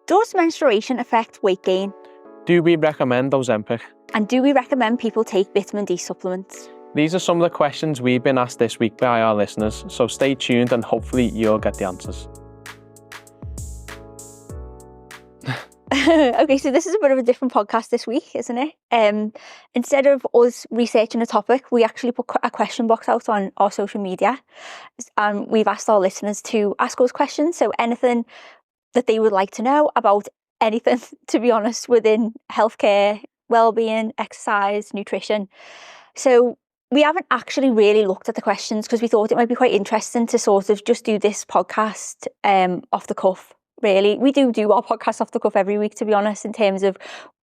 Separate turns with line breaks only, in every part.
Does menstruation affect weight gain?
Do we recommend Ozempic?
And do we recommend people take vitamin D supplements?
These are some of the questions we've been asked this week by our listeners, so stay tuned and hopefully you'll get the answers.
Okay, so this is a bit of a different podcast this week, isn't it? Instead of us researching a topic, we actually put a question box out on our social media, and we've asked our listeners to ask us questions. So anything that they would like to know about anything, to be honest, within healthcare, wellbeing, exercise, nutrition. So we haven't actually really looked at the questions because we thought it might be quite interesting to sort of just do this podcast off the cuff. Really, we do our podcast off the cuff every week, to be honest, in terms of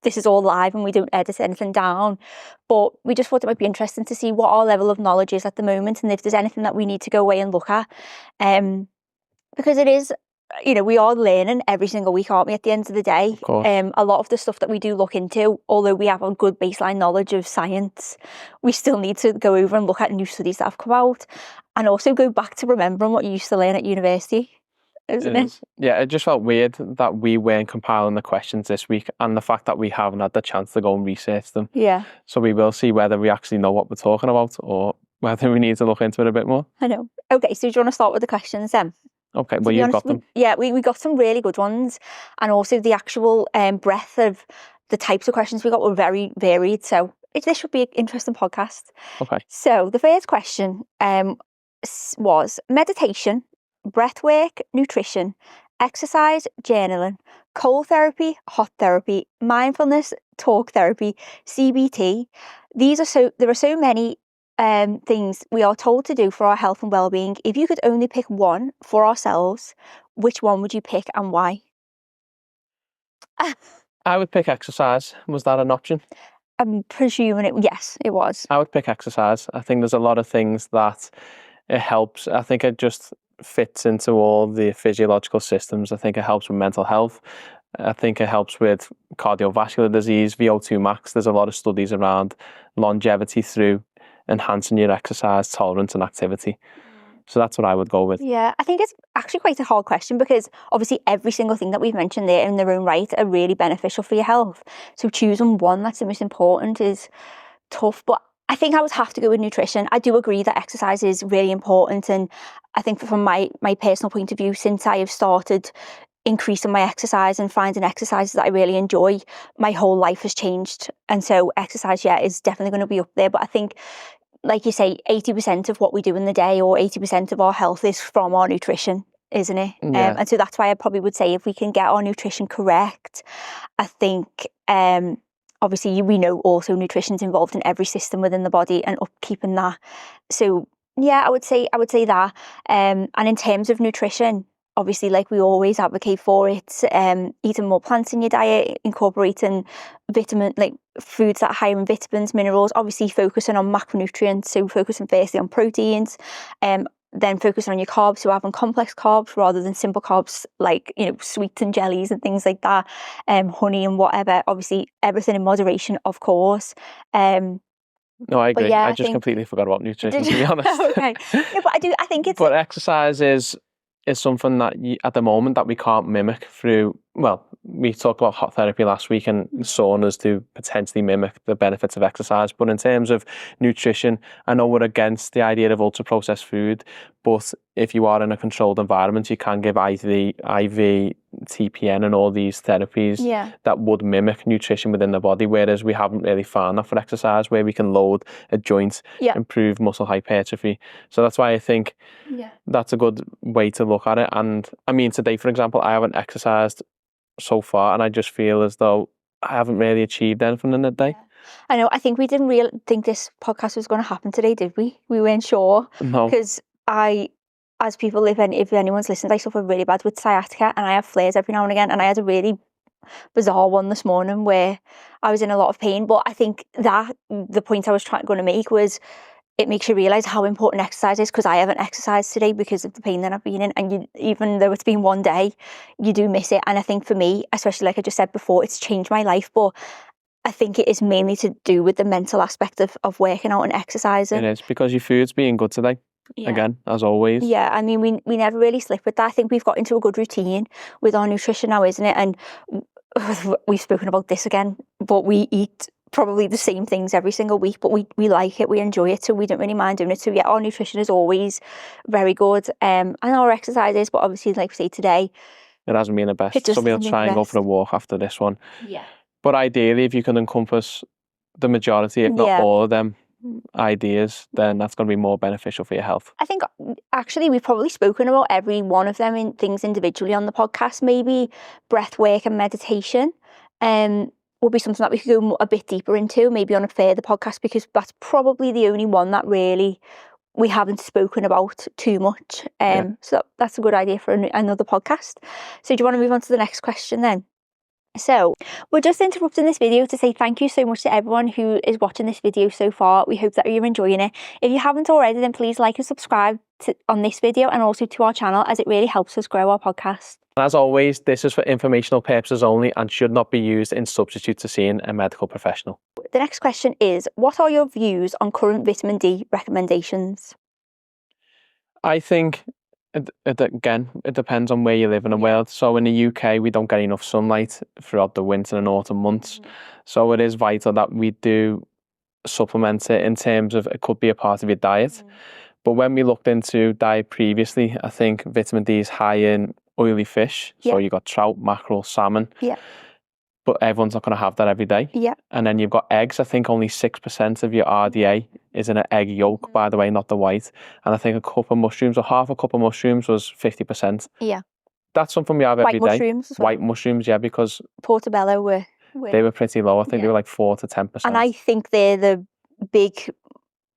this is all live and we don't edit anything down. But we just thought it might be interesting to see what our level of knowledge is at the moment and if there's anything that we need to go away and look at. Because it is, you know, we are learning every single week, aren't we, at the end of the day?
Of course.
A lot of the stuff that we do look into, although we have a good baseline knowledge of science, we still need to go over and look at new studies that have come out and also go back to remembering what you used to learn at university. Isn't it?
Yeah, it just felt weird that we weren't compiling the questions this week and the fact that we haven't had the chance to go and research them.
Yeah.
So we will see whether we actually know what we're talking about or whether we need to look into it a bit more.
I know. Okay, so do you want to start with the questions then?
Okay, well, you've got them.
Yeah, we got some really good ones, and also the actual breadth of the types of questions we got were very varied. So this should be an interesting podcast.
Okay.
So the first question was meditation, breathwork, nutrition, exercise, journaling, cold therapy, hot therapy, mindfulness, talk therapy, CBT. There are so many things we are told to do for our health and well-being. If you could only pick one for ourselves, which one would you pick and why?
I would pick exercise. Was that an option?
I'm presuming yes, it was.
I would pick exercise. I think there's a lot of things that it helps. I think it just fits into all the physiological systems. I think it helps with mental health. I think it helps with cardiovascular disease, VO2 max. There's a lot of studies around longevity through enhancing your exercise tolerance and activity. So that's what I would go with.
Yeah, I think it's actually quite a hard question because obviously every single thing that we've mentioned there in their own right are really beneficial for your health. So choosing one that's the most important is tough. But I think I would have to go with nutrition. I do agree that exercise is really important. And I think from my personal point of view, since I have started increasing my exercise and finding exercises that I really enjoy, my whole life has changed. And so exercise, yeah, is definitely going to be up there. But I think, like you say, 80% of what we do in the day or 80% of our health is from our nutrition, isn't it?
Yeah.
And so that's why I probably would say if we can get our nutrition correct, I think obviously we know also nutrition's involved in every system within the body and upkeeping that. So yeah, I would say that. And in terms of nutrition, obviously, like we always advocate for it, eating more plants in your diet, incorporating foods that are higher in vitamins, minerals, obviously focusing on macronutrients, so focusing firstly on proteins, then focusing on your carbs, so having complex carbs rather than simple carbs like, you know, sweets and jellies and things like that, honey and whatever, obviously everything in moderation, of course.
No, I agree.
Yeah,
I just completely forgot about nutrition, to be honest.
Okay. No, but I think it's...
But exercise is something that at the moment that we can't mimic through, well, we talked about hot therapy last week and saunas to potentially mimic the benefits of exercise. But in terms of nutrition, I know we're against the idea of ultra processed food, but if you are in a controlled environment, you can give IV, TPN and all these therapies that would mimic nutrition within the body, whereas we haven't really found that for exercise, where we can load a joint, improve muscle hypertrophy. So that's why I think that's a good way to look at it. And I mean, today, for example, I haven't exercised so far and I just feel as though I haven't really achieved anything in the day.
I know. I think we didn't really think this podcast was going to happen today, did we? We weren't sure.
No.
Because as people, if anyone's listened, I suffer really bad with sciatica and I have flares every now and again. And I had a really bizarre one this morning where I was in a lot of pain. But I think that the point I was going to make was it makes you realise how important exercise is, because I haven't exercised today because of the pain that I've been in. And even though it's been one day, you do miss it. And I think for me, especially like I just said before, it's changed my life. But I think it is mainly to do with the mental aspect of working out and exercising.
It is, because your food's being good today. again, as always.
Yeah, I mean, we never really slip with that. I think we've got into a good routine with our nutrition now, isn't it? And we've spoken about this again, but we eat probably the same things every single week, but we like it, we enjoy it, so we don't really mind doing it. So yeah, our nutrition is always very good, and our exercises, but obviously, like we say today,
it hasn't been the best.
It just
So we'll
hasn't been
try
the
and go
best.
for a walk after this one.
Yeah.
But ideally, if you can encompass the majority, if not
Yeah.
all of them ideas, then that's going to be more beneficial for your health.
I think actually we've probably spoken about every one of them in things individually on the podcast. Maybe breath work and meditation will be something that we could go a bit deeper into, maybe on a further podcast, because that's probably the only one that really we haven't spoken about too much. So that's a good idea for another podcast. So do you want to move on to the next question then? So we're just interrupting this video to say thank you so much to everyone who is watching this video so far. We hope that you're enjoying it. If you haven't already, then please like and subscribe on this video and also to our channel, as it really helps us grow our podcast.
As always, this is for informational purposes only and should not be used in substitute to seeing a medical professional.
The next question is, what are your views on current vitamin D recommendations?
I think, again, it depends on where you live in the world. So in the UK, we don't get enough sunlight throughout the winter and autumn months. So it is vital that we do supplement it in terms of it could be a part of your diet. But when we looked into diet previously, I think vitamin D is high in oily fish. So you got trout, mackerel, salmon. But everyone's not going to have that every day. And then you've got eggs. I think only 6% of your RDA is in an egg yolk, by the way, not the white. And I think a cup of mushrooms, or half a cup of mushrooms, was 50%. That's something we have every day.
White mushrooms as well.
White mushrooms, yeah, because
Portobello
they were pretty low. I think they were like 4 to 10%.
And I think they're the big,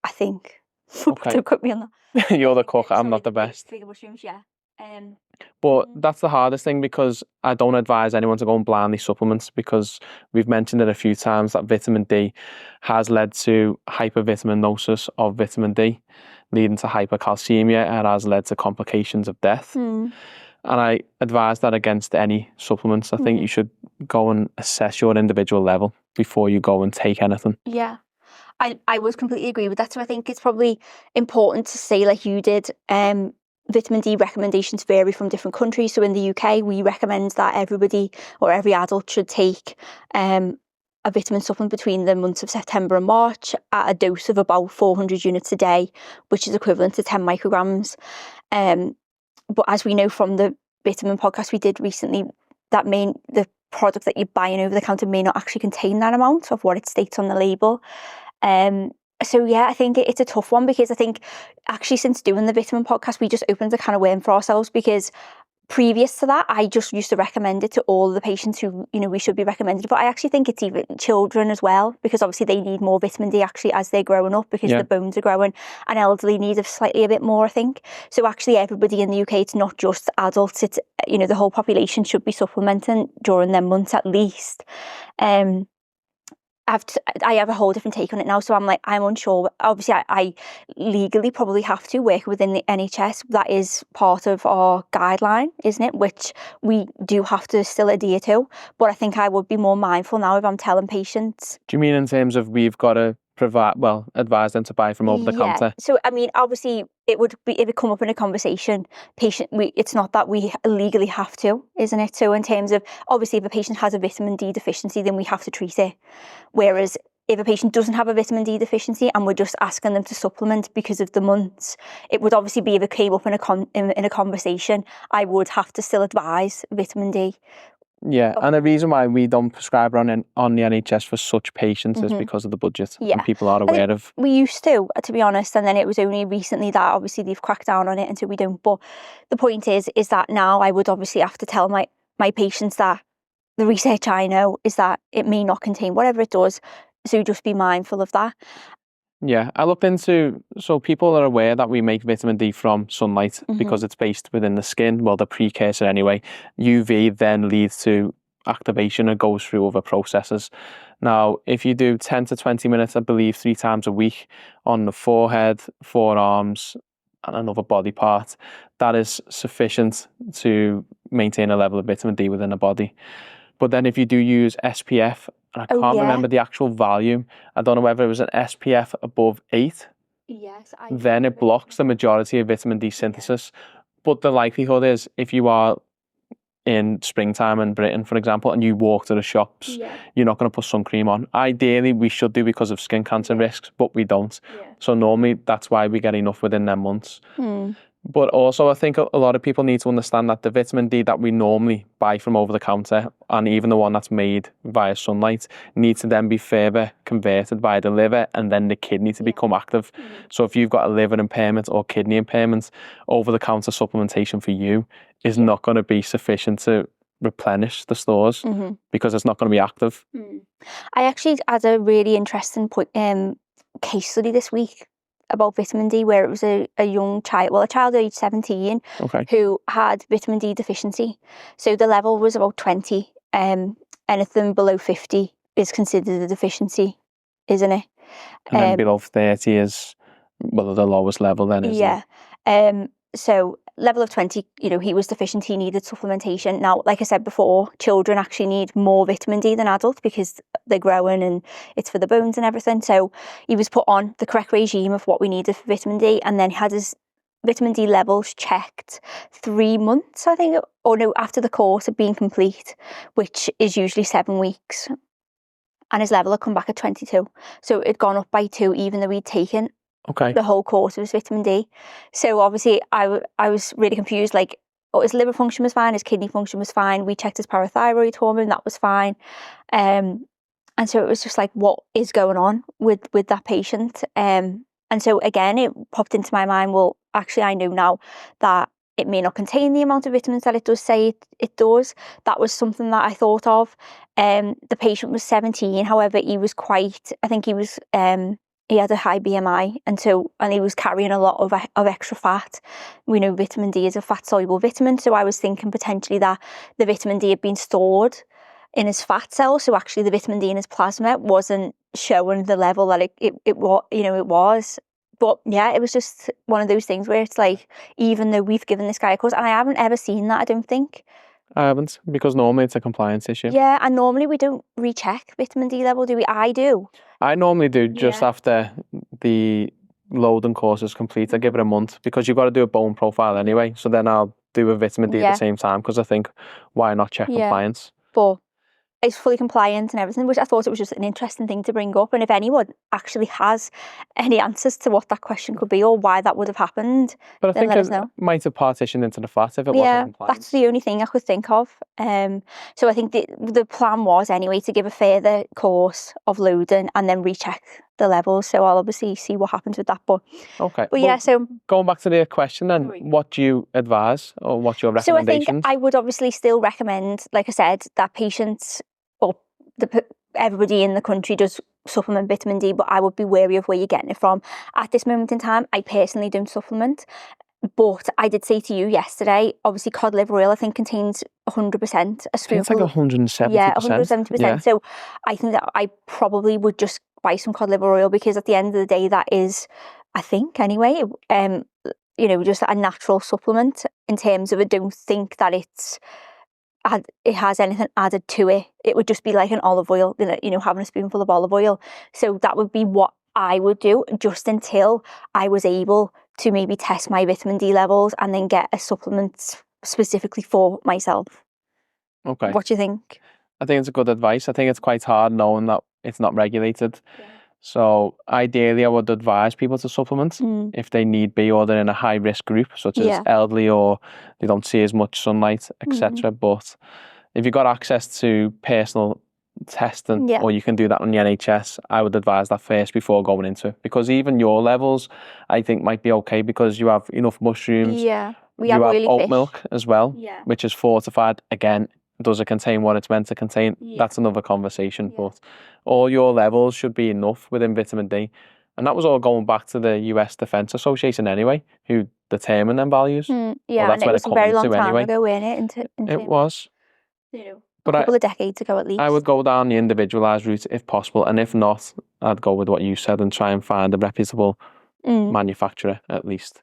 I think.
Okay.
Don't quote me on that.
You're the cook. I'm not the best.
Bigger mushrooms, yeah.
But that's the hardest thing, because I don't advise anyone to go and blindly supplement, because we've mentioned it a few times that vitamin D has led to hypervitaminosis of vitamin D, leading to hypercalcemia, and has led to complications of death. And I advise that against any supplements. I think you should go and assess your individual level before you go and take anything.
Yeah. I would completely agree with that. So I think it's probably important to say, like you did, vitamin D recommendations vary from different countries. So in the UK, we recommend that everybody or every adult should take a vitamin supplement between the months of September and March at a dose of about 400 units a day, which is equivalent to 10 micrograms. But as we know from the vitamin podcast we did recently, the product that you're buying over the counter may not actually contain that amount of what it states on the label. So yeah, I think it's a tough one, because I think actually since doing the vitamin podcast, we just opened a can of worm for ourselves, because previous to that, I just used to recommend it to all the patients who, we should be recommended. But I actually think it's even children as well, because obviously they need more vitamin D actually as they're growing up, because the bones are growing, and elderly need slightly a bit more, I think. So actually everybody in the UK, it's not just adults, it's, the whole population should be supplementing during their months at least. I have a whole different take on it now, so I'm unsure. Obviously, I legally probably have to work within the NHS. That is part of our guideline, isn't it? Which we do have to still adhere to. But I think I would be more mindful now if I'm telling patients.
Do you mean in terms of we've got to advise them to buy from over the counter?
So, I mean, obviously, it would be, if it come up in a conversation, it's not that we legally have to, isn't it? So in terms of, obviously, if a patient has a vitamin D deficiency, then we have to treat it. Whereas if a patient doesn't have a vitamin D deficiency and we're just asking them to supplement because of the months, it would obviously be, if it came up in a conversation, I would have to still advise vitamin D.
Yeah, and the reason why we don't prescribe on the NHS for such patients is because of the budget. And people are aware of.
We used to be honest, and then it was only recently that obviously they've cracked down on it, and so we don't. But the point is that now I would obviously have to tell my patients that the research I know is that it may not contain whatever it does, so just be mindful of that.
Yeah, I looked into, so people are aware that we make vitamin D from sunlight because it's based within the skin, well, the precursor anyway. UV then leads to activation and goes through other processes. Now, if you do 10 to 20 minutes, I believe 3 times a week on the forehead, forearms, and another body part, that is sufficient to maintain a level of vitamin D within the body. But then if you do use SPF, and I can't remember the actual volume. I don't know whether it was an SPF above 8
Yes,
then it blocks the majority of vitamin D synthesis. But the likelihood is, if you are in springtime in Britain, for example, and you walk to the shops, you're not going to put sun cream on. Ideally, we should do because of skin cancer risks, but we don't. So normally that's why we get enough within them months. But also, I think a lot of people need to understand that the vitamin D that we normally buy from over the counter, and even the one that's made via sunlight, needs to then be further converted by the liver and then the kidney to become active. So if you've got a liver impairment or kidney impairment, over-the-counter supplementation for you is not going to be sufficient to replenish the stores because it's not going to be active.
I actually had a really interesting case study this week about vitamin D, where it was a young child, a child aged 17, who had vitamin D deficiency. So the level was about 20. Anything below 50 is considered a deficiency, isn't it?
And then below 30 is, well, the lowest level then, isn't
it? So level of 20, he was deficient, he needed supplementation. Now, like I said before, children actually need more vitamin D than adults because they're growing and it's for the bones and everything. So he was put on the correct regime of what we needed for vitamin D, and then had his vitamin D levels checked 3 months, I think, or no, after the course had been complete, which is usually 7 weeks. And his level had come back at 22. So it'd gone up by 2, even though he'd taken the whole course of his vitamin D. So obviously I was really confused, like, his liver function was fine, his kidney function was fine, we checked his parathyroid hormone, that was fine. And so it was just like, what is going on with that patient? And so again, it popped into my mind, well, actually I know now that it may not contain the amount of vitamins that it does say it does. That was something that I thought of. The patient was 17, however, he was I think he was, he had a high BMI, and he was carrying a lot of extra fat. We know vitamin D is a fat-soluble vitamin, so I was thinking potentially that the vitamin D had been stored in his fat cells, so actually the vitamin D in his plasma wasn't showing the level that it was. But yeah, it was just one of those things where it's like, even though we've given this guy a course, and I haven't ever seen that, I don't think.
I haven't, because normally it's a compliance issue.
Yeah, and normally we don't recheck vitamin D level, do we? I do.
I normally do just after the loading course is complete. I give it a month because you've got to do a bone profile anyway. So then I'll do a vitamin D at the same time, because I think, why not check compliance?
But it's fully compliant and everything, which I thought it was just an interesting thing to bring up. And if anyone actually has any answers to what that question could be or why that would have happened,
but I
then
think
let us know.
It might have partitioned into the fat if it wasn't compliant.
That's the only thing I could think of. So I think the plan was anyway to give a further course of loading and then recheck the levels. So I'll obviously see what happens with that. But yeah, so
going back to the question then, what do you advise, or what's your recommendations?
So I think I would obviously still recommend, like I said, that patients, or everybody in the country does supplement vitamin D, but I would be wary of where you're getting it from. At this moment in time, I personally don't supplement. But I did say to you yesterday, obviously cod liver oil I think contains 100%.
It's like 170%.
Yeah, 170%. Yeah. So I think that I probably would just buy some cod liver oil, because at the end of the day, that is, I think anyway, just a natural supplement in terms of, I don't think that it has anything added to it. It would just be like an olive oil, having a spoonful of olive oil. So that would be what I would do, just until I was able to maybe test my vitamin D levels and then get a supplement specifically for myself.
Okay.
What do you think?
I think it's a good advice. I think it's quite hard knowing that it's not regulated. Yeah. So ideally I would advise people to supplement if they need be, or they're in a high risk group, such as elderly, or they don't see as much sunlight, etc. But if you've got access to personal testing, or you can do that on the NHS, I would advise that first before going into it, because even your levels I think might be okay, because you have enough mushrooms.
We have
oat
fish.
Milk as well, which is fortified. Again, does it contain what it's meant to contain? That's another conversation. But all your levels should be enough within vitamin D, and that was all going back to the US Defence Association anyway, who determine them values.
That's and it was a very long time ago, wasn't it?
It was.
But a couple of decades ago at least.
I would go down the individualised route if possible, and if not, I'd go with what you said and try and find a reputable manufacturer at least.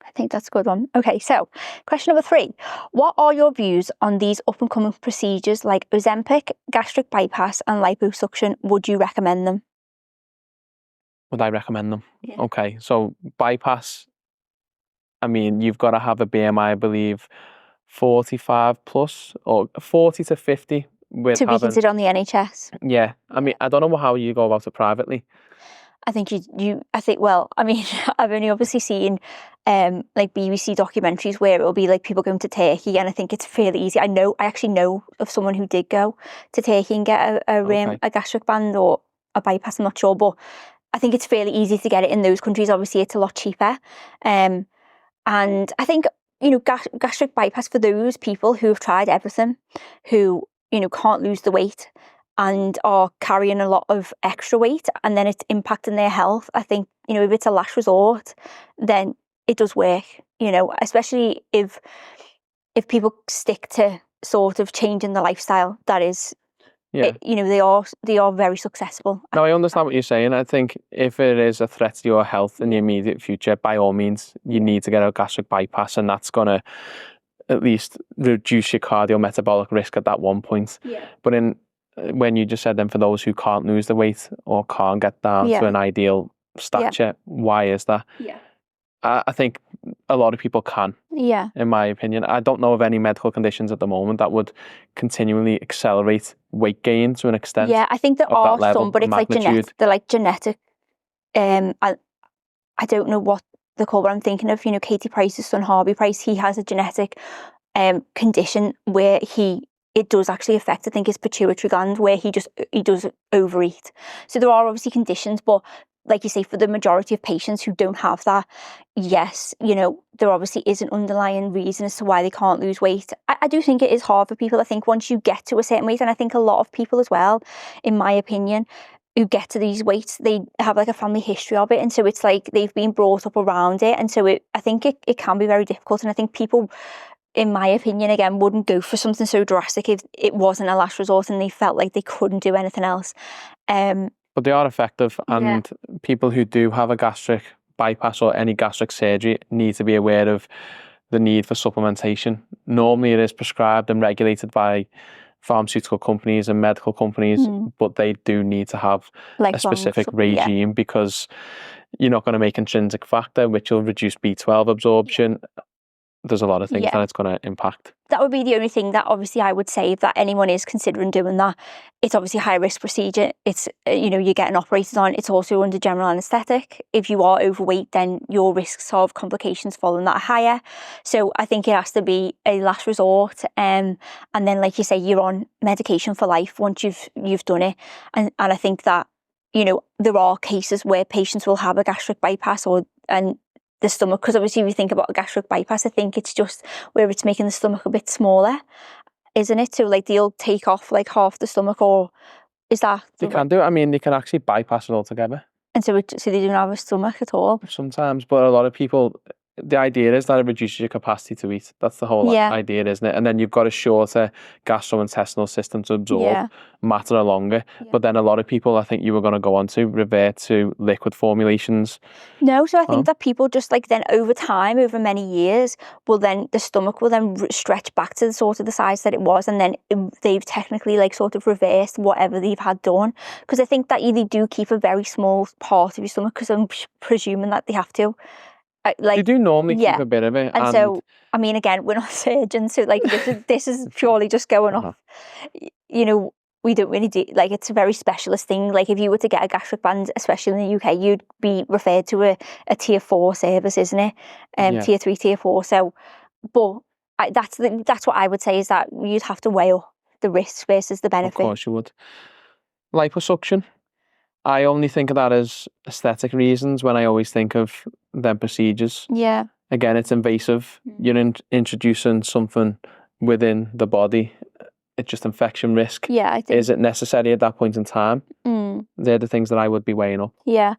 I think that's a good one. Okay, so question number 3. What are your views on these up-and-coming procedures like Ozempic, gastric bypass and liposuction? Would you recommend them?
Would I recommend them?
Yeah.
Okay, so bypass, I mean, you've got to have a BMI, I believe, 45 plus or 40 to 50 with
To be
having,
considered on the NHS.
yeah. I mean, I don't know how you go about it privately.
I think I think, well, I mean, I've only obviously seen like BBC documentaries where it'll be like people going to Turkey, and I think it's fairly easy. I actually know of someone who did go to Turkey and get
Okay.
a gastric band or a bypass, I'm not sure, but I think it's fairly easy to get it in those countries. Obviously, it's a lot cheaper. And I think, gastric bypass for those people who have tried everything, who, can't lose the weight and are carrying a lot of extra weight, and then it's impacting their health. I think, if it's a last resort, then it does work, especially if people stick to sort of changing the lifestyle. That is,
Yeah.
they are very successful.
No, I understand what you're saying. I think if it is a threat to your health in the immediate future, by all means, you need to get a gastric bypass, and that's going to at least reduce your cardiometabolic risk at that one point.
Yeah.
But when you just said then for those who can't lose the weight or can't get down to an ideal stature, why is that?
Yeah.
I think a lot of people can, in my opinion. I don't know of any medical conditions at the moment that would continually accelerate weight gain to an extent.
Yeah, I think there are some, but it's like genetic. They're like genetic. I don't know what they're called, but I'm thinking of, Katie Price's son, Harvey Price. He has a genetic condition where it does actually affect, I think, his pituitary gland, where he does overeat. So there are obviously conditions, but like you say, for the majority of patients who don't have that, yes, there obviously is an underlying reason as to why they can't lose weight. I do think it is hard for people. I think once you get to a certain weight, and I think a lot of people as well, in my opinion, who get to these weights, they have like a family history of it. And so it's like they've been brought up around it. And so I think it can be very difficult. And I think people, in my opinion, again, wouldn't go for something so drastic if it wasn't a last resort and they felt like they couldn't do anything else.
But they are effective, and people who do have a gastric bypass or any gastric surgery need to be aware of the need for supplementation. Normally it is prescribed and regulated by pharmaceutical companies and medical companies, but they do need to have a specific regime because you're not going to make intrinsic factor, which will reduce B12 absorption. There's a lot of things that it's going to impact. That
would be the only thing that obviously I would say, if that anyone is considering doing that. It's obviously a high risk procedure. It's, you're getting operated on. It's also under general anaesthetic. If you are overweight, then your risks of complications following that are higher. So I think it has to be a last resort. And then, like you say, you're on medication for life once you've done it. And I think that, there are cases where patients will have a gastric bypass and the stomach, because obviously if you think about a gastric bypass, I think it's just where it's making the stomach a bit smaller, isn't it? So like they'll take off like half the stomach, or is that?
They can do it. I mean, they can actually bypass it altogether.
And so they don't have a stomach at all?
Sometimes, but a lot of people, the idea is that it reduces your capacity to eat. That's the whole idea, isn't it? And then you've got a shorter gastrointestinal system to absorb matter longer. But then a lot of people, I think you were going to go on to, revert to liquid formulations.
No, so I think that people just like then over time, over many years, the stomach will then stretch back to the sort of the size that it was, and then they've technically like sort of reversed whatever they've had done. Because I think that they do keep a very small part of your stomach, because I'm presuming that they have to.
You do normally keep a bit of it.
And so, I mean, again, we're not surgeons, so like this is purely just going off. We don't really do, like, it's a very specialist thing. Like if you were to get a gastric band, especially in the UK, you'd be referred to a tier 4 service, isn't it? Tier 3, tier 4. So, but that's what I would say, is that you'd have to weigh up the risks versus the benefit.
Of course you would. Liposuction. I only think of that as aesthetic reasons when I always think of them procedures.
Yeah.
Again, it's invasive. You're introducing something within the body. It's just infection risk.
Yeah, I think.
Is it necessary at that point in time? They're the things that I would be weighing up.
Yeah,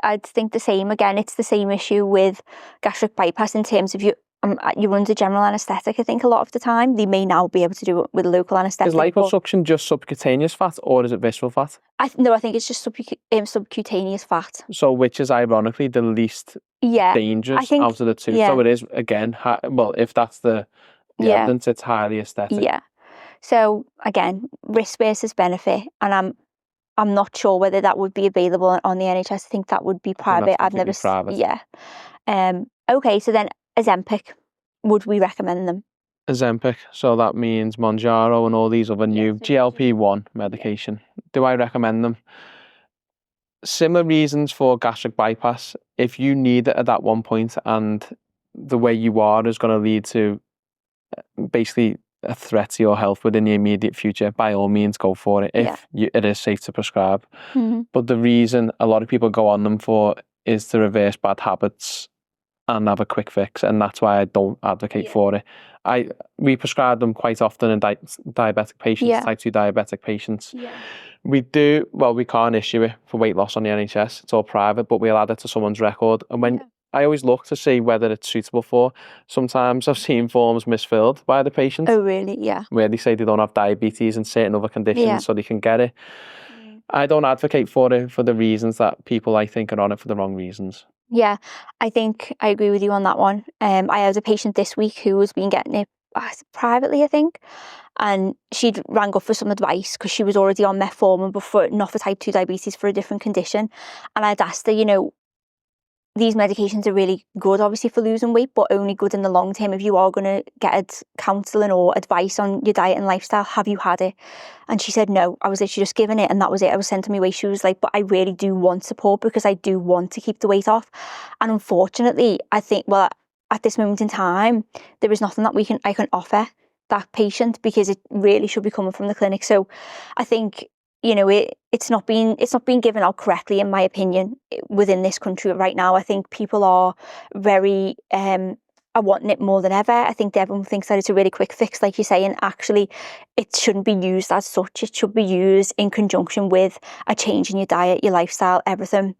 I'd think the same. Again, it's the same issue with gastric bypass in terms of you're under general anaesthetic, I think, a lot of the time. They may now be able to do it with local anaesthetic.
Is liposuction just subcutaneous fat, or is it visceral fat?
No, I think it's just subcutaneous fat.
So which is ironically the least dangerous out of the two. So it is, again, if that's the evidence, it's highly aesthetic.
Yeah. So again, risk versus benefit. And I'm not sure whether that would be available on the NHS. I think that would be private. I've never
private.
Yeah. Okay, so then Ozempic, would we recommend them?
Ozempic, so that means Mounjaro and all these other new GLP-1 medication. Do I recommend them? Similar reasons for gastric bypass. If you need it at that one point and the way you are is going to lead to basically a threat to your health within the immediate future, by all means go for it if it is safe to prescribe. But the reason a lot of people go on them for is to reverse bad habits and have a quick fix, and that's why I don't advocate for it. We prescribe them quite often in diabetic patients, type 2 diabetic patients. We can't issue it for weight loss on the NHS. It's all private, but we'll add it to someone's record. And when I always look to see whether it's suitable for, sometimes I've seen forms misfilled by the patient.
Oh, really? Yeah.
Where they say they don't have diabetes and certain other conditions, so they can get it. I don't advocate for it for the reasons that people I think are on it for the wrong reasons.
Yeah, I think I agree with you on that one. I had a patient this week who was been getting it privately, I think, and she'd rang up for some advice because she was already on metformin, but not for type 2 diabetes, for a different condition. And I'd asked her, these medications are really good, obviously, for losing weight, but only good in the long term. If you are going to get counselling or advice on your diet and lifestyle, have you had it? And she said no. I was literally just given it and that was it. I was sent on my way. She was like, but I really do want support because I do want to keep the weight off. And unfortunately, I think, at this moment in time, there is nothing that I can offer that patient because it really should be coming from the clinic. So I think, it's not being given out correctly, in my opinion, within this country right now. I think people are very are wanting it more than ever. I think everyone thinks that it's a really quick fix, like you say, and actually it shouldn't be used as such. It should be used in conjunction with a change in your diet, your lifestyle, everything.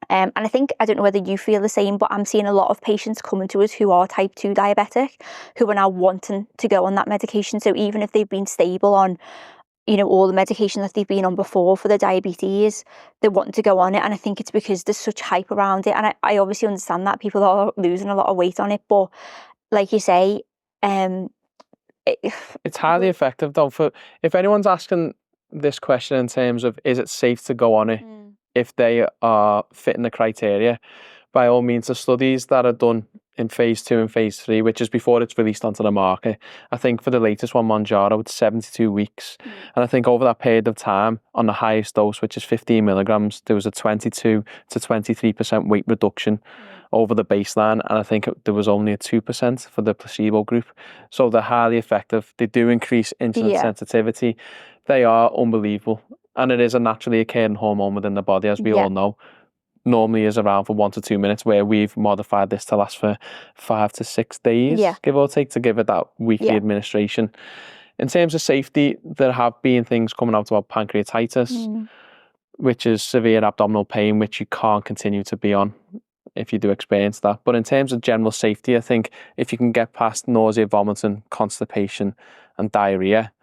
And I don't know whether you feel the same, but I'm seeing a lot of patients coming to us who are type 2 diabetic, who are now wanting to go on that medication. So even if they've been stable on all the medication that they've been on before for the diabetes, they want to go on it. And I think it's because there's such hype around it. And I obviously understand that people are losing a lot of weight on it. But like you say,
it's highly effective though. If anyone's asking this question in terms of, is it safe to go on it if they are fitting the criteria, by all means, the studies that are done in phase 2 and phase 3, which is before it's released onto the market, I think for the latest one, Mounjaro, it's 72 weeks. And I think over that period of time, on the highest dose, which is 15 milligrams, there was a 22 to 23% weight reduction over the baseline. And I think there was only a 2% for the placebo group. So they're highly effective. They do increase insulin sensitivity. They are unbelievable. And it is a naturally occurring hormone within the body, as we all know. Normally is around for 1 to 2 minutes, where we've modified this to last for 5 to 6 days, give or take, to give it that weekly administration. In terms of safety, there have been things coming out about pancreatitis, which is severe abdominal pain, which you can't continue to be on if you do experience that. But in terms of general safety, I think if you can get past nausea, vomiting, constipation and diarrhea,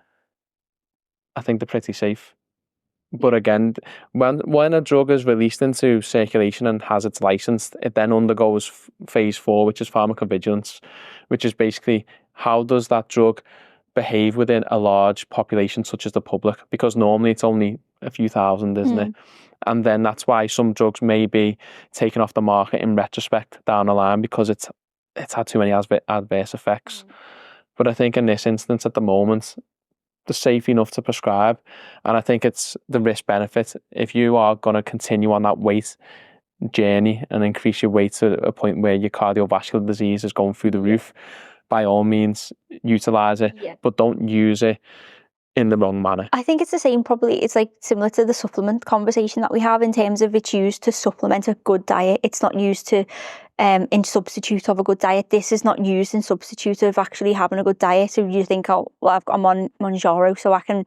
I think they're pretty safe. But again, when a drug is released into circulation and has its license, it then undergoes phase 4, which is pharmacovigilance, which is basically how does that drug behave within a large population such as the public? Because normally it's only a few thousand, isn't it? And then that's why some drugs may be taken off the market in retrospect down the line, because it's had too many adverse effects. But I think in this instance at the moment, they're safe enough to prescribe, and I think it's the risk benefit. If you are going to continue on that weight journey and increase your weight to a point where your cardiovascular disease is going through the roof, by all means utilize it, but don't use it in the wrong manner.
I think it's the same, probably. It's like similar to the supplement conversation that we have, in terms of it's used to supplement a good diet. It's not used to in substitute of a good diet. This is not used in substitute of actually having a good diet. So you think, I'm on Mounjaro, so I can,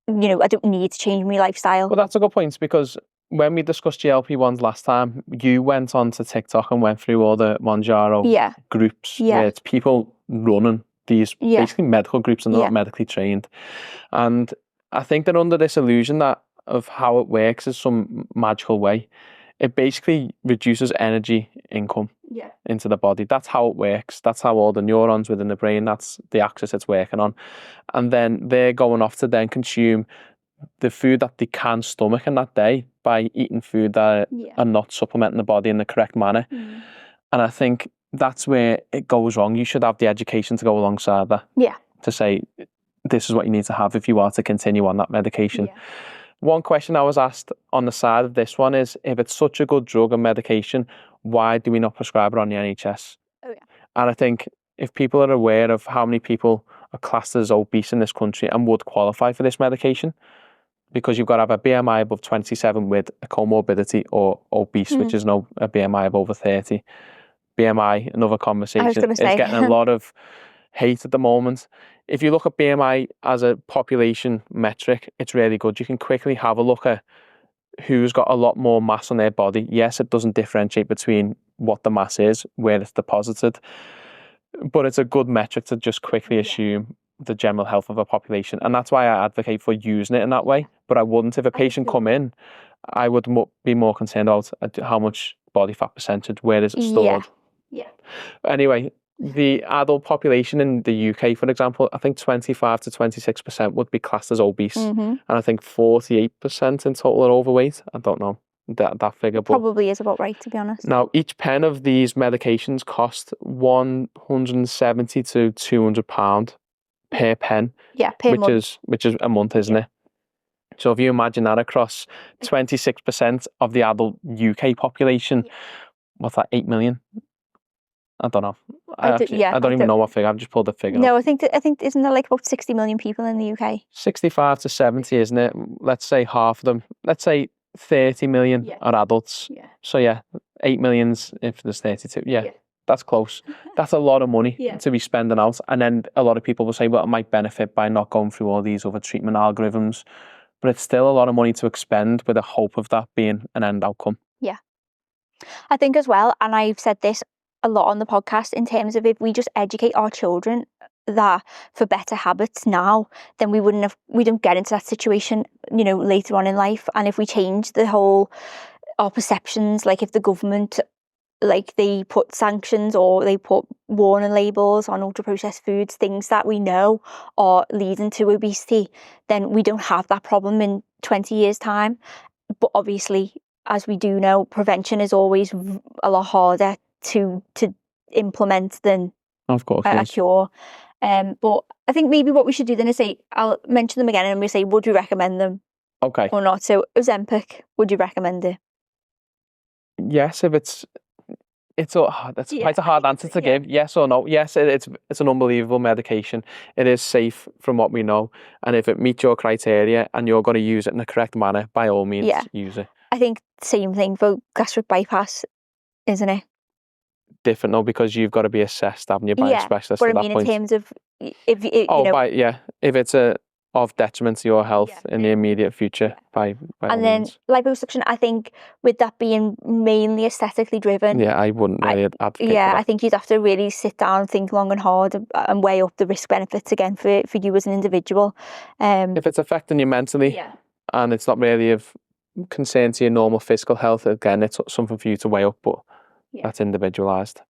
I don't need to change my lifestyle.
Well, that's a good point, because when we discussed GLP-1s last time, you went on to TikTok and went through all the Mounjaro groups where it's people running these basically medical groups and not medically trained. And I think they're under this illusion that of how it works is some magical way. It basically reduces energy income into the body. That's how it works. That's how all the neurons within the brain, that's the axis it's working on. And then they're going off to then consume the food that they can stomach in that day by eating food that are not supplementing the body in the correct manner. And I think that's where it goes wrong. You should have the education to go alongside that.
Yeah.
To say, this is what you need to have if you are to continue on that medication.
Yeah.
One question I was asked on the side of this one is, if it's such a good drug and medication, why do we not prescribe it on the NHS?
Oh, yeah.
And I think if people are aware of how many people are classed as obese in this country and would qualify for this medication, because you've got to have a BMI above 27 with a comorbidity, or obese, which is a BMI of over 30. BMI, another conversation, is getting a lot of hate at the moment. If you look at BMI as a population metric, it's really good. You can quickly have a look at who's got a lot more mass on their body. Yes, it doesn't differentiate between what the mass is, where it's deposited, but it's a good metric to just quickly assume the general health of a population. And that's why I advocate for using it in that way. But I wouldn't, if a patient come in, I would be more concerned about how much body fat percentage, where is it stored.
Yeah.
Anyway, the adult population in the UK, for example, I think 25 to 26% would be classed as obese. And I think 48% in total are overweight. I don't know that figure. But
probably is about right, to be honest.
Now, each pen of these medications cost £170 to £200 per pen.
Yeah, per month.
Which is a month, isn't it? So if you imagine that across 26% of the adult UK population, what's that, 8 million? I don't know. I don't even know what figure. I've just pulled the figure.
No, I think isn't there like about 60 million people in the UK?
65 to 70, isn't it? Let's say half of them. Let's say 30 million are adults. Yeah. So 8 millions if there's 32. Yeah. That's close. That's a lot of money to be spending out. And then a lot of people will say, well, it might benefit by not going through all these other treatment algorithms. But it's still a lot of money to expend with the hope of that being an end outcome. Yeah.
I think as well, and I've said this a lot on the podcast, in terms of if we just educate our children that for better habits now, then we don't get into that situation, later on in life. And if we change our perceptions, like if the government, like they put sanctions or they put warning labels on ultra processed foods, things that we know are leading to obesity, then we don't have that problem in 20 years time. But obviously, as we do know, prevention is always a lot harder to implement than a cure. But I think maybe what we should do then is say, I'll mention them again and we say, would we recommend them or not? So Ozempic, would you recommend it?
Yes, if that's quite a hard answer to give. Yes or no. Yes, it's an unbelievable medication. It is safe from what we know. And if it meets your criteria and you're going to use it in the correct manner, by all means, use it.
I think same thing for gastric bypass, isn't it?
Different though, because you've got to be assessed, haven't you, by a specialist at that point.
But I mean, in terms of if
it's of detriment to your health in the immediate future, by all means. Liposuction,
I think, with that being mainly aesthetically driven,
I wouldn't really advocate for that.
I think you'd have to really sit down, think long and hard, and weigh up the risk benefits again for you as an individual.
If it's affecting you mentally, and it's not really of concern to your normal physical health, again, it's something for you to weigh up, but that's individualised.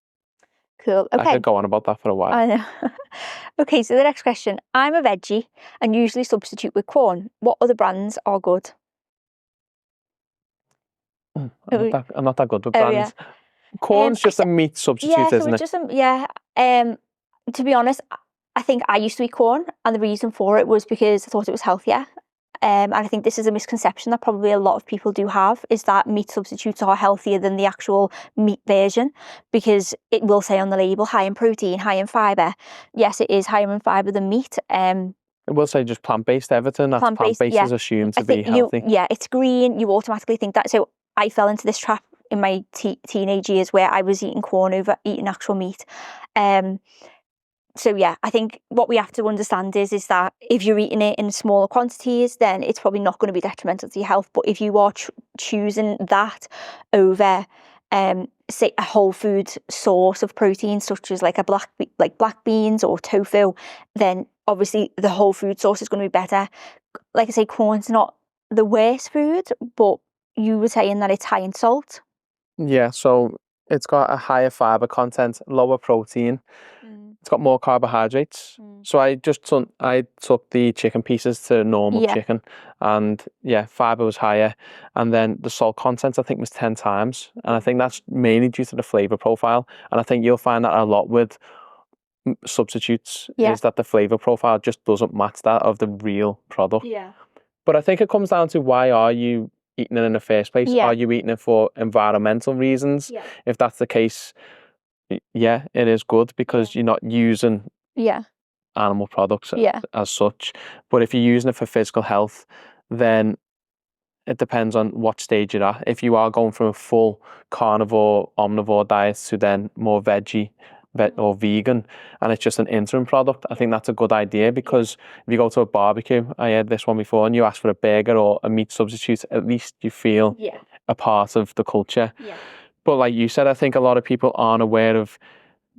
Cool. Okay.
I could go on about that for a while.
I know. Okay, so the next question. I'm a veggie and usually substitute with Quorn. What other brands are good?
I'm not that good with brands. Quorn's just a meat substitute, isn't it?
To be honest, I think I used to eat Quorn, and the reason for it was because I thought it was healthier. And I think this is a misconception that probably a lot of people do have, is that meat substitutes are healthier than the actual meat version, because it will say on the label high in protein, high in fibre. Yes, it is higher in fibre than meat.
It will say just plant-based everything. That's plant-based is assumed to be healthy.
It's green. You automatically think that. So I fell into this trap in my teenage years where I was eating Quorn over eating actual meat. So I think what we have to understand is that if you're eating it in smaller quantities, then it's probably not going to be detrimental to your health. But if you are choosing that over, say, a whole food source of protein, such as like black beans or tofu, then obviously the whole food source is going to be better. Like I say, Quorn's not the worst food, but you were saying that it's high in salt.
Yeah, so it's got a higher fibre content, lower protein. it's got more carbohydrates. So I took the chicken pieces to normal chicken, and fibre was higher, and then the salt content I think was 10 times, and I think that's mainly due to the flavour profile, and I think you'll find that a lot with substitutes is that the flavour profile just doesn't match that of the real product. But I think it comes down to, why are you eating it in the first place? Are you eating it for environmental reasons? If that's the case, it is good, because you're not using animal products as such. But if you're using it for physical health, then it depends on what stage you're at. If you are going from a full carnivore, omnivore diet to then more veggie or vegan, and it's just an interim product, I think that's a good idea, because if you go to a barbecue, I heard this one before, and you ask for a burger or a meat substitute, at least you feel a part of the culture. But like you said, I think a lot of people aren't aware of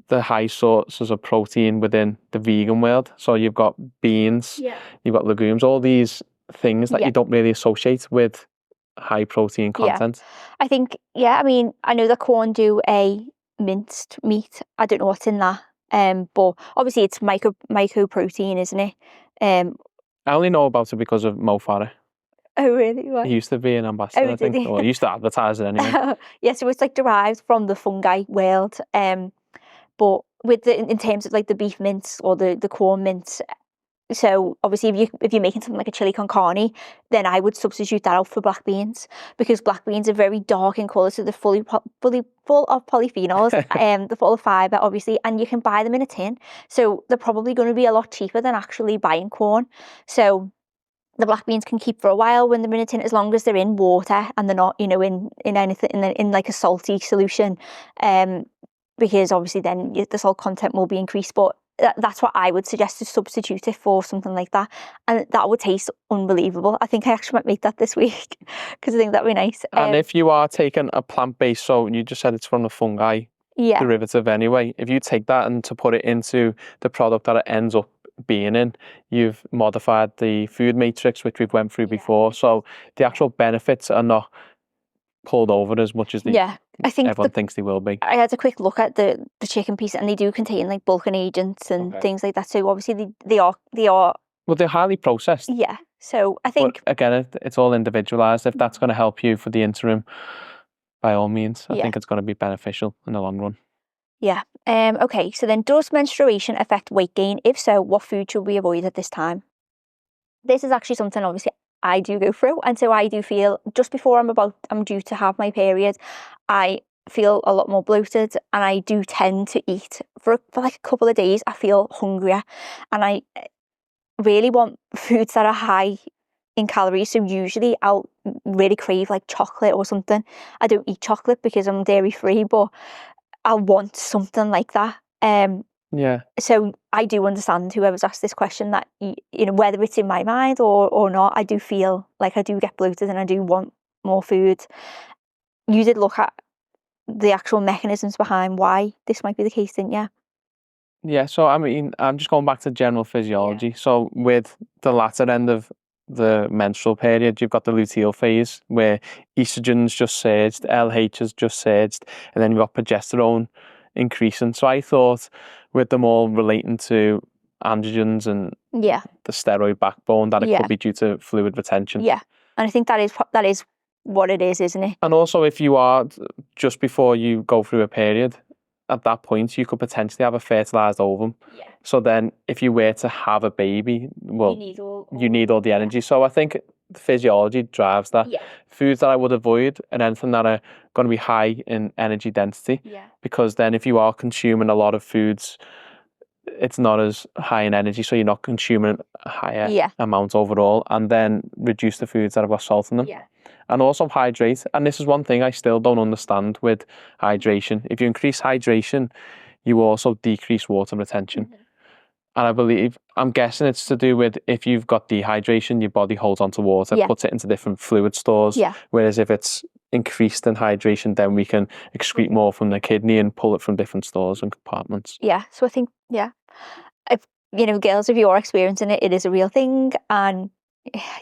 the high sources of protein within the vegan world. So you've got beans, you've got legumes, all these things that you don't really associate with high protein content.
I think, I mean, I know that Quorn do a minced meat. I don't know what's in that. But obviously it's micro protein, isn't it?
I only know about it because of Mo Farah.
Oh really? What?
He used to be an ambassador, I think. Or he used to advertise it anyway.
So it's like derived from the fungi world. But with in terms of like the beef mince or the Quorn mince, so obviously if you're making something like a chili con carne, then I would substitute that out for black beans, because black beans are very dark in colour, so they're fully full of polyphenols, they're full of fibre obviously, and you can buy them in a tin, so they're probably going to be a lot cheaper than actually buying Quorn. So the black beans can keep for a while when they're in a tin, as long as they're in water and they're not, in anything in like a salty solution, because obviously then the salt content will be increased. But that's what I would suggest, to substitute it for something like that, and that would taste unbelievable. I think I actually might make that this week, because I think that'd be nice.
And if you are taking a plant-based, so you just said it's from the fungi derivative anyway, if you take that and to put it into the product that it ends up being in, you've modified the food matrix, which we've went through before, so the actual benefits are not pulled over as much as I think everyone thinks they will be.
I had a quick look at the chicken piece, and they do contain like bulking agents and things like that, so obviously they are
well, they're highly processed,
so I think,
but again, it's all individualized. If that's going to help you for the interim, by all means, I think it's going to be beneficial in the long run.
Okay, so then, does menstruation affect weight gain? If so, what food should we avoid at this time? This is actually something obviously I do go through, and so I do feel, just before I'm due to have my period, I feel a lot more bloated, and I do tend to eat for like a couple of days. I feel hungrier, and I really want foods that are high in calories, so usually I'll really crave like chocolate or something. I don't eat chocolate because I'm dairy free, but I'll want something like that. So I do understand whoever's asked this question, that whether it's in my mind or not, I do feel like I do get bloated and I do want more food. You did look at the actual mechanisms behind why this might be the case, didn't you?
Yeah, so I mean, I'm just going back to general physiology. So with the latter end of the menstrual period, you've got the luteal phase, where estrogen's just surged, LH has just surged, and then you've got progesterone increasing. So I thought, with them all relating to androgens and the steroid backbone, that it could be due to fluid retention.
And I think that is what it is, isn't it?
And also, if you are just before you go through a period, at that point you could potentially have a fertilized ovum. So then if you were to have a baby, well, you need all the energy. So I think the physiology drives that. Foods that I would avoid are anything that are going to be high in energy density, because then if you are consuming a lot of foods, it's not as high in energy, so you're not consuming a higher amount overall. And then reduce the foods that have got salt in them. And also hydrate. And this is one thing I still don't understand with hydration. If you increase hydration, you also decrease water retention. And I'm guessing it's to do with, if you've got dehydration, your body holds onto water, puts it into different fluid stores. Whereas if it's increased in hydration, then we can excrete more from the kidney and pull it from different stores and compartments.
So I think, if, girls, if you're experiencing it, it is a real thing. And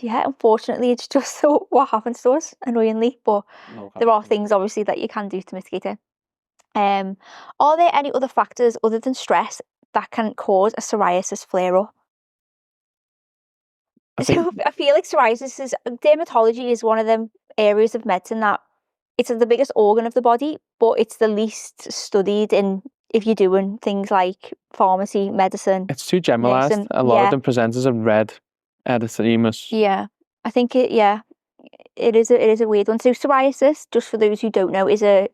unfortunately, it's just what happens to us, annoyingly. But there are things obviously that you can do to mitigate it. Are there any other factors other than stress that can cause a psoriasis flare-up. So I feel like dermatology is one of them areas of medicine that it's the biggest organ of the body, but it's the least studied in if you're doing things like pharmacy, medicine.
It's too generalised.
Nursing.
A lot of them present as a red erythemus.
Yeah, I think it is a weird one. So psoriasis, just for those who don't know, is a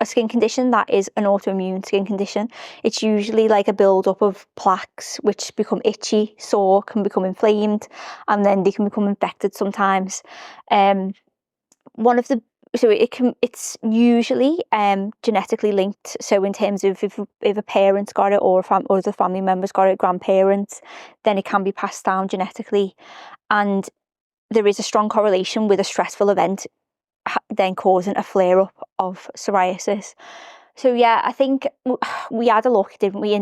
skin condition that is an autoimmune skin condition. It's usually like a build-up of plaques which become itchy, sore, can become inflamed, and then they can become infected sometimes. It's usually genetically linked. So in terms of if a parent's got it or other family members got it, grandparents, then it can be passed down genetically. And there is a strong correlation with a stressful event then causing a flare-up of psoriasis. So yeah, I think we had a look, didn't we,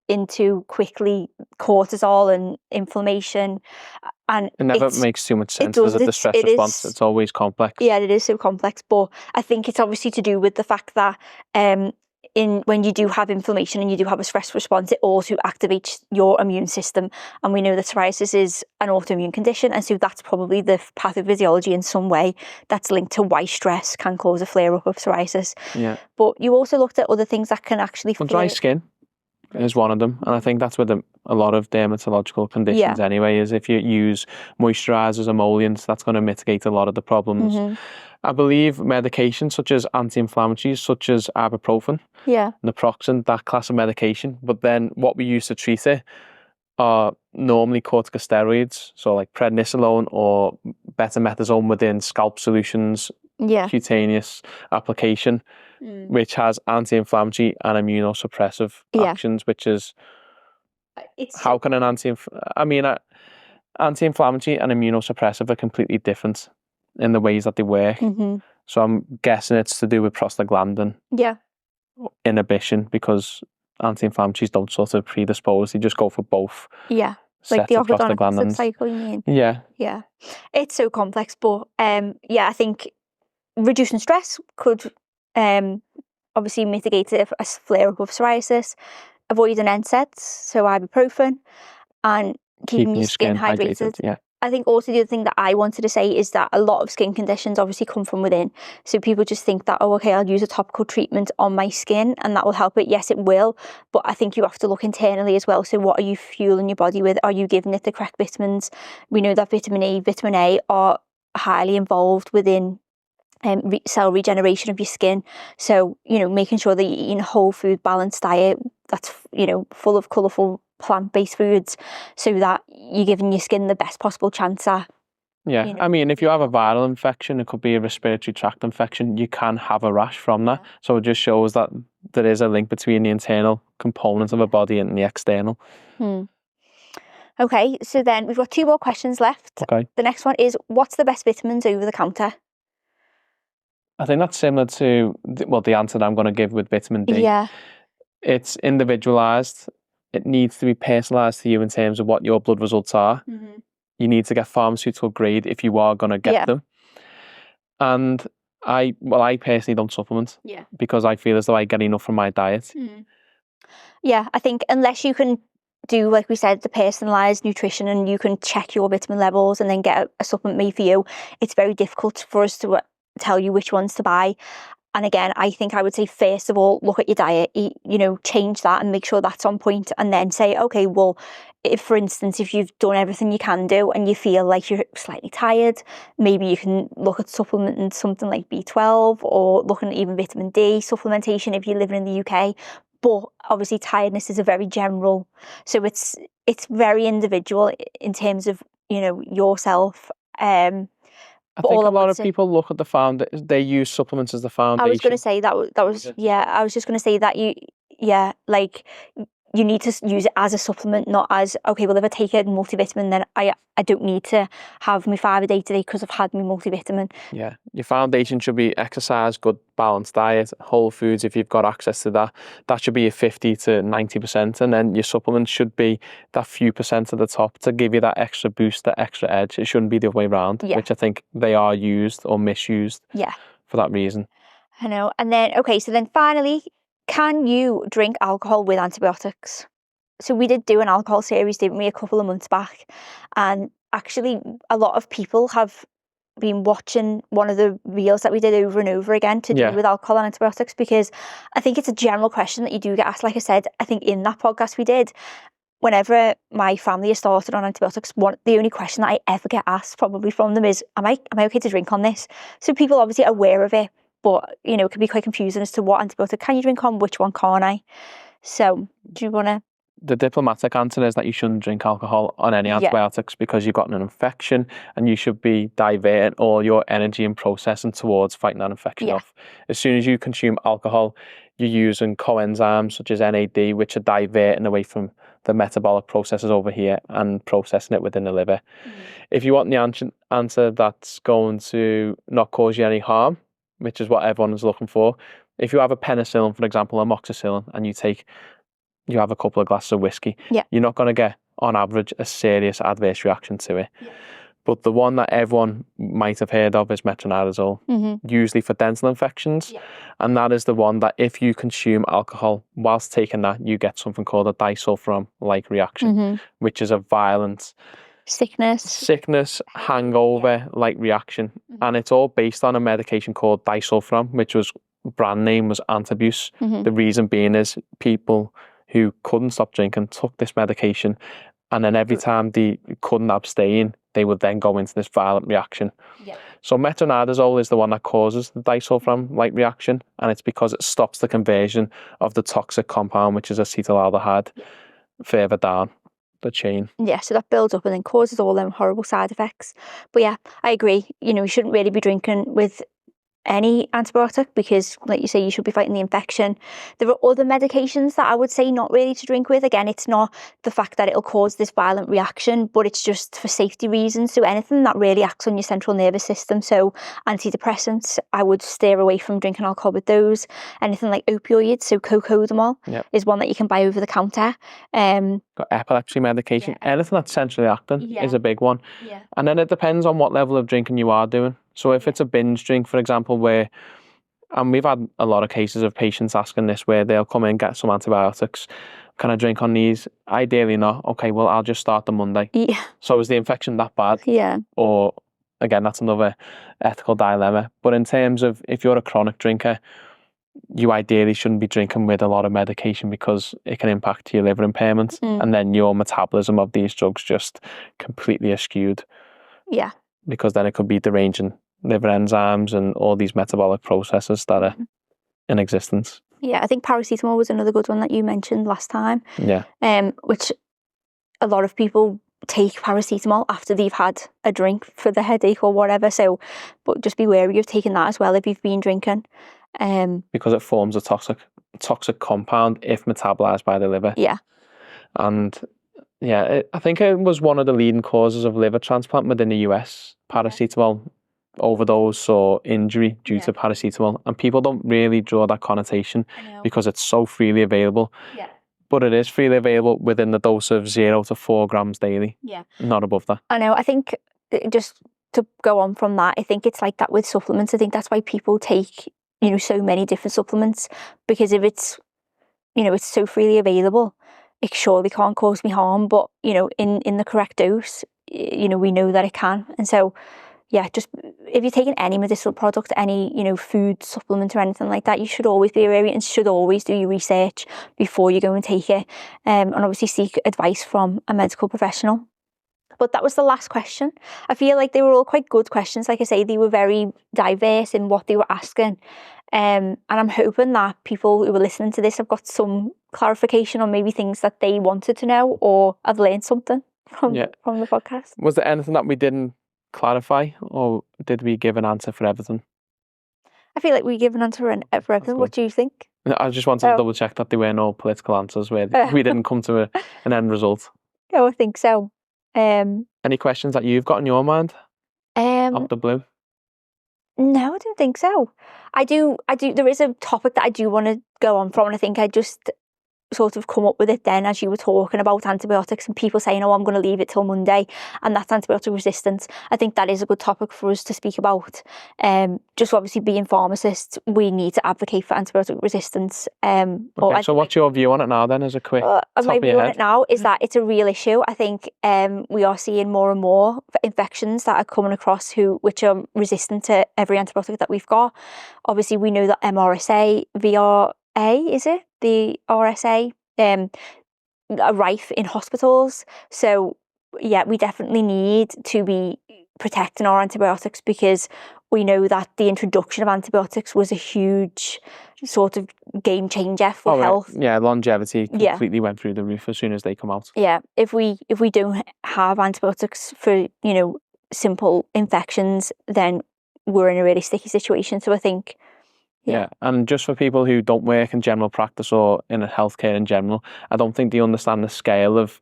into quickly cortisol and inflammation, and
it never makes too much sense. Does it? The stress response, it's always complex.
Yeah, it is so complex, but I think it's obviously to do with the fact that when you do have inflammation and you do have a stress response, it also activates your immune system. And we know that psoriasis is an autoimmune condition, and so that's probably the pathophysiology in some way that's linked to why stress can cause a flare-up of psoriasis.
Yeah.
But you also looked at other things that can actually
dry skin is one of them, and I think that's with a lot of dermatological conditions anyway, is if you use moisturisers, emollients, that's going to mitigate a lot of the problems. Mm-hmm. I believe medications such as anti-inflammatories, such as ibuprofen, naproxen, that class of medication, but then what we use to treat it are normally corticosteroids, so like prednisolone or betamethasone within scalp solutions, cutaneous application, which has anti-inflammatory and immunosuppressive actions, which is how can an anti-inflammatory and immunosuppressive are completely different in the ways that they work. Mm-hmm. So I'm guessing it's to do with prostaglandin inhibition, because anti-inflammatories don't sort of predispose, they just go for both.
Yeah, like the opposite cycle, you mean?
Yeah.
Yeah. It's so complex, but I think reducing stress could obviously mitigate a flare-up of psoriasis, avoiding NSAIDs, so ibuprofen, and keeping your skin hydrated. Yeah. I think also the other thing that I wanted to say is that a lot of skin conditions obviously come from within. So people just think that, oh, okay, I'll use a topical treatment on my skin and that will help it. Yes, it will. But I think you have to look internally as well. So what are you fueling your body with? Are you giving it the correct vitamins? We know that vitamin A are highly involved within cell regeneration of your skin. So, making sure that you're eating a whole food balanced diet that's, full of colourful plant-based foods, so that you're giving your skin the best possible chance at.
Yeah, if you have a viral infection, it could be a respiratory tract infection, you can have a rash from that. So it just shows that there is a link between the internal components of a body and the external.
Okay, so then we've got 2 more questions left.
Okay.
The next one is, what's the best vitamins over the counter?
I think that's similar to the answer that I'm going to give with vitamin D.
Yeah.
It's individualised. It needs to be personalised to you in terms of what your blood results are. Mm-hmm. You need to get pharmaceutical grade if you are going to get them. And I personally don't supplement because I feel as though I get enough from my diet. Mm.
Yeah, I think unless you can do, like we said, the personalised nutrition and you can check your vitamin levels and then get a supplement made for you, it's very difficult for us to tell you which ones to buy. And again, I think I would say, first of all, look at your diet, change that and make sure that's on point, and then say, okay, well, if, for instance, if you've done everything you can do and you feel like you're slightly tired, maybe you can look at supplementing something like B12 or looking at even vitamin D supplementation if you're living in the UK. But obviously tiredness is a very general, so it's very individual in terms of, yourself.
I think a lot of people look at they use supplements as the foundation.
I was going to say that was I was just going to say that you need to use it as a supplement, not as, okay, well, if I take a multivitamin, then I don't need to have my 5 a day today because I've had my multivitamin.
Yeah, your foundation should be exercise, good balanced diet, whole foods if you've got access to that. That should be a 50 to 90%, and then your supplements should be that few percent at the top to give you that extra boost, that extra edge. It shouldn't be the other way around, which I think they are used or misused for that reason.
I know. And then, okay, so then finally, can you drink alcohol with antibiotics? So we did do an alcohol series, didn't we, a couple of months back? And actually, a lot of people have been watching one of the reels that we did over and over again to do with alcohol and antibiotics, because I think it's a general question that you do get asked. Like I said, I think in that podcast we did, whenever my family has started on antibiotics, the only question that I ever get asked probably from them is, am I okay to drink on this? So people obviously are aware of it, but it can be quite confusing as to what antibiotic can you drink on, which one can't I? So do you want to?
The diplomatic answer is that you shouldn't drink alcohol on any antibiotics because you've got an infection, and you should be diverting all your energy and processing towards fighting that infection off. As soon as you consume alcohol, you're using coenzymes such as NAD, which are diverting away from the metabolic processes over here and processing it within the liver. If you want the answer that's going to not cause you any harm, which is what everyone is looking for, if you have a penicillin, for example, amoxicillin, and you have a couple of glasses of whiskey, you're not going to get, on average, a serious adverse reaction to it. But the one that everyone might have heard of is metronidazole, usually for dental infections. And that is the one that if you consume alcohol whilst taking that, you get something called a disulfiram-like reaction, which is a violent sickness, hangover-like reaction. And it's all based on a medication called disulfiram, which was brand name was Antibuse. The reason being is people who couldn't stop drinking took this medication, and then every time they couldn't abstain, they would then go into this violent reaction. So metronidazole is the one that causes the disulfiram-like reaction, and it's because it stops the conversion of the toxic compound, which is acetaldehyde, further down the chain.
So that builds up and then causes all them horrible side effects. But I agree, you shouldn't really be drinking with any antibiotic, because like you say, you should be fighting the infection. There are other medications that I would say not really to drink with. Again, it's not the fact that it'll cause this violent reaction, but it's just for safety reasons. So anything that really acts on your central nervous system, so antidepressants, I would steer away from drinking alcohol with those. Anything like opioids, so cocodamol is one that you can buy over the counter.
Got epilepsy medication, anything that's centrally acting is a big one. And then it depends on what level of drinking you are doing. So if it's a binge drink, for example, and we've had a lot of cases of patients asking this, where they'll come in, get some antibiotics. Can I drink on these? Ideally not. Okay, well, I'll just start the Monday. So is the infection that bad? Or, again, that's another ethical dilemma. But in terms of if you're a chronic drinker, you ideally shouldn't be drinking with a lot of medication, because it can impact your liver impairment, and then your metabolism of these drugs just completely askewed. Because then it could be deranging liver enzymes and all these metabolic processes that are in existence.
I think paracetamol was another good one that you mentioned last time. Which a lot of people take paracetamol after they've had a drink for the headache or whatever. So, but just be wary of taking that as well if you've been drinking.
Because it forms a toxic compound if metabolized by the liver. And I think it was one of the leading causes of liver transplant within the US, paracetamol overdose or injury due to paracetamol. And people don't really draw that connotation because it's so freely available. But it is freely available within the dose of 0 to 4 grams daily. Not above that.
I know. I think just to go on from that, I think it's like that with supplements. I think that's why people take, so many different supplements, because if it's, it's so freely available, it surely can't cause me harm. But, in the correct dose, we know that it can. And so, just if you're taking any medicinal product, any, food supplement or anything like that, you should always be wary and should always do your research before you go and take it. And obviously seek advice from a medical professional. But that was the last question. I feel like they were all quite good questions. Like I say, they were very diverse in what they were asking. And I'm hoping that people who are listening to this have got some clarification on maybe things that they wanted to know, or have learned something from the podcast.
Was there anything that we didn't clarify, or did we give an answer for everything?
I feel like we give an answer for everything. What do you think?
I just wanted to double check that they weren't all political answers where we didn't come to an end result.
I think so.
Any questions that you've got in your mind? Off the blue?
No, I don't think so. I do. There is a topic that I do want to go on from, and I think sort of come up with it then as you were talking about antibiotics and people saying, oh, I'm going to leave it till Monday, and that's antibiotic resistance. I think that is a good topic for us to speak about. Just obviously being pharmacists, we need to advocate for antibiotic resistance.
Okay, so what's your view on it now then, as a quick
my view on it now is that it's a real issue. I think we are seeing more and more infections that are coming across which are resistant to every antibiotic that we've got. Obviously, we know that MRSA, VRA, is it? The RSA, are rife in hospitals. So, yeah, we definitely need to be protecting our antibiotics, because we know that the introduction of antibiotics was a huge sort of game changer for health.
Yeah, longevity completely went through the roof as soon as they come out.
Yeah, if we don't have antibiotics for, simple infections, then we're in a really sticky situation. So I think
Yeah, and just for people who don't work in general practice or in healthcare in general, I don't think they understand the scale of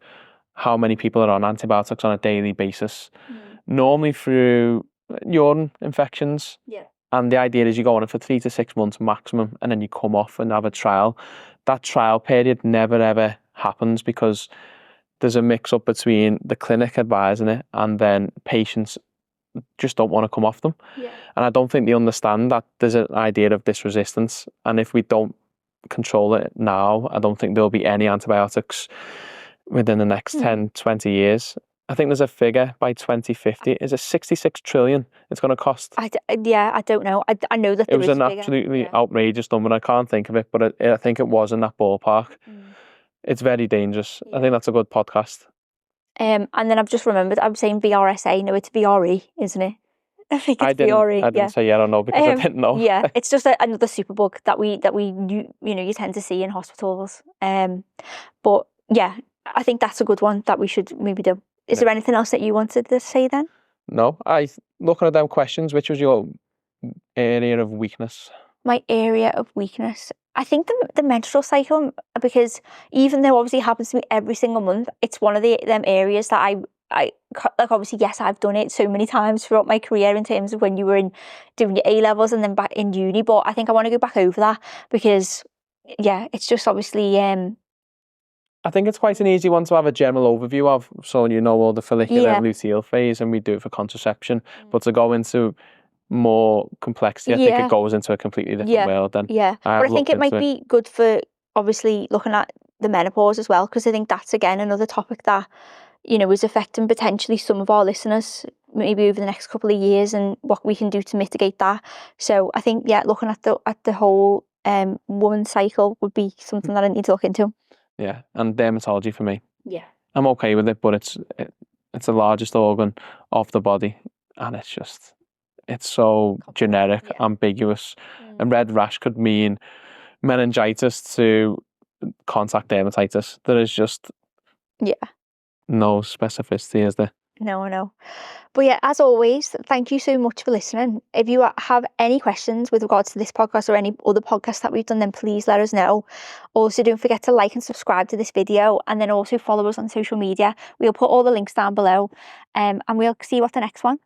how many people are on antibiotics on a daily basis. Normally through urine infections.
Yeah.
And the idea is you go on it for 3 to 6 months maximum, and then you come off and have a trial. That trial period never ever happens, because there's a mix up between the clinic advising it and then patients just don't want to come off them.
Yeah.
And I don't think they understand that there's an idea of this resistance, and if we don't control it now, I don't think there'll be any antibiotics within the next 10, 20 years. I think there's a figure by 2050. Is it 66 trillion it's going to cost?
I don't know. I know that
it was an absolutely outrageous number. I can't think of it, but I think it was in that ballpark. It's very dangerous. I think that's a good podcast.
And then I've just remembered, I'm saying VRSA. No, it's VRE, isn't it? I think it's VRE.
I didn't say I don't know, because I didn't know.
Yeah, it's just another superbug that we you tend to see in hospitals. But yeah, I think that's a good one that we should maybe do. Is there anything else that you wanted to say then?
No, looking at them questions, which was your area of weakness?
My area of weakness, I think the menstrual cycle, because even though obviously it happens to me every single month, it's one of them areas that I like. Obviously, yes, I've done it so many times throughout my career in terms of when you were doing your A levels and then back in uni. But I think I want to go back over that, because it's just obviously.
I think it's quite an easy one to have a general overview of, so all the follicular luteal phase, and we do it for contraception. But to go into more complexity, I think it goes into a completely different world then.
Yeah, but I think it might be good for obviously looking at the menopause as well, because I think that's again another topic that is affecting potentially some of our listeners maybe over the next couple of years, and what we can do to mitigate that. So I think looking at the whole woman's cycle would be something that I need to look into.
Yeah, and dermatology for me.
Yeah,
I'm okay with it, but it's the largest organ of the body, and it's so generic, ambiguous. A red rash could mean meningitis to contact dermatitis. There is just no specificity, is there? No,
I know. But yeah, as always, thank you so much for listening. If you have any questions with regards to this podcast or any other podcasts that we've done, then please let us know. Also, don't forget to like and subscribe to this video, and then also follow us on social media. We'll put all the links down below, and we'll see you at the next one.